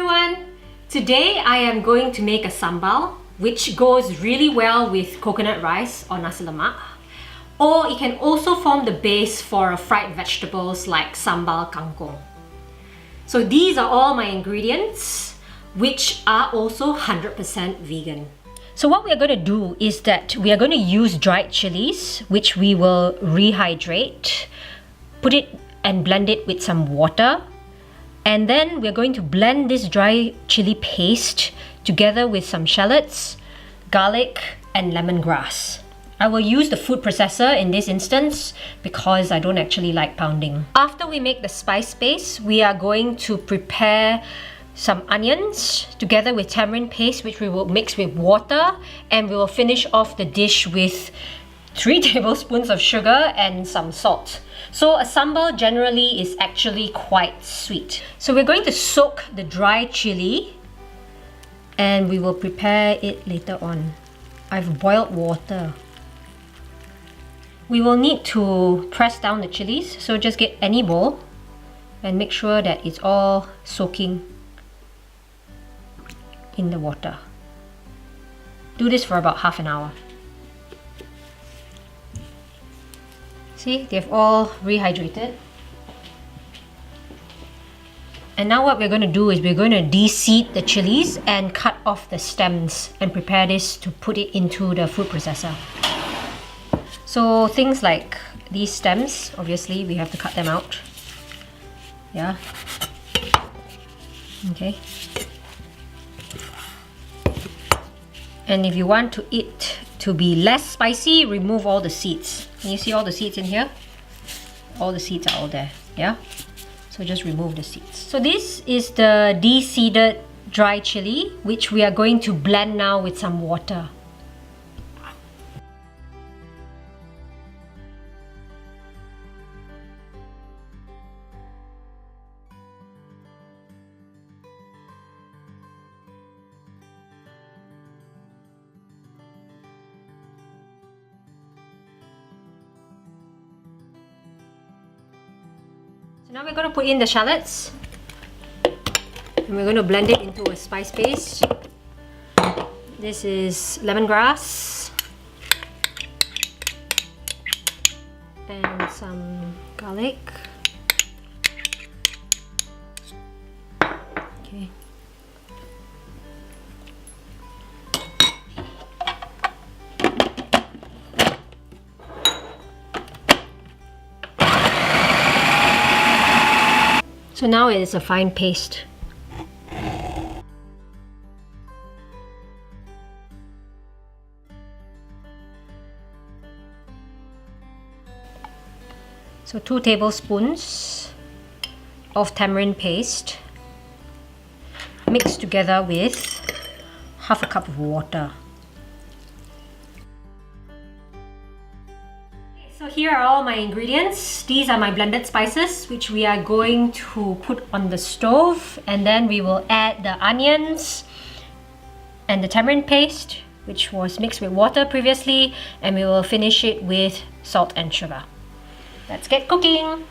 everyone! Today I am going to make a sambal which goes really well with coconut rice or Nasi Lemak, or it can also form the base for fried vegetables like sambal kangkong. So these are all my ingredients which are also 100% vegan. So what we are going to do is that we are going to use dried chilies which we will rehydrate, put it and blend it with some water. And then we're going to blend this dry chili paste together with some shallots, garlic, and lemongrass. I will use the food processor in this instance because I don't actually like pounding. After we make the spice base, we are going to prepare some onions together with tamarind paste which we will mix with water, and we will finish off the dish with 3 tablespoons of sugar and some salt. So a sambal generally is actually quite sweet. So we're going to soak the dry chili and we will prepare it later on. I've boiled water. We will need to press down the chilies, so just get any bowl and make sure that it's all soaking in the water. Do this for about half an hour. See, they've all rehydrated. And now what we're going to do is we're going to de-seed the chilies and cut off the stems and prepare this to put it into the food processor. So things like these stems, obviously we have to cut them out. Yeah. Okay. And if you want to it to be less spicy, remove all the seeds. Can you see all the seeds in here? All the seeds are all there, yeah? So just remove the seeds. So this is the de-seeded dry chili, which we are going to blend now with some water. So now we're going to put in the shallots and we're going to blend it into a spice paste. This is lemongrass and some garlic. Okay. So now it is a fine paste. So 2 tablespoons of tamarind paste mixed together with half a cup of water. So here are all my ingredients. These are my blended spices which we are going to put on the stove, and then we will add the onions and the tamarind paste which was mixed with water previously, and we will finish it with salt and sugar. Let's get cooking!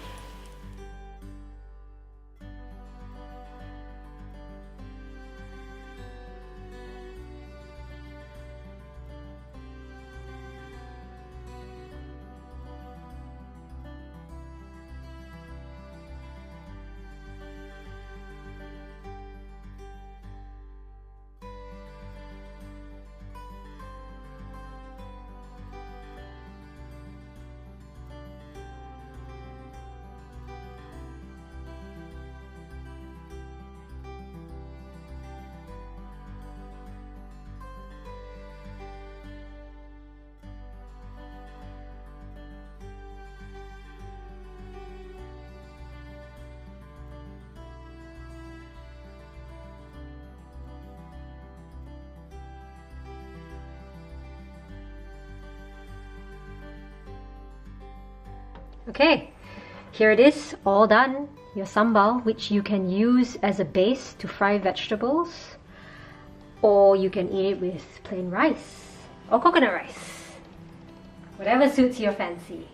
Okay, here it is, all done. Your sambal, which you can use as a base to fry vegetables, or you can eat it with plain rice or coconut rice. Whatever suits your fancy.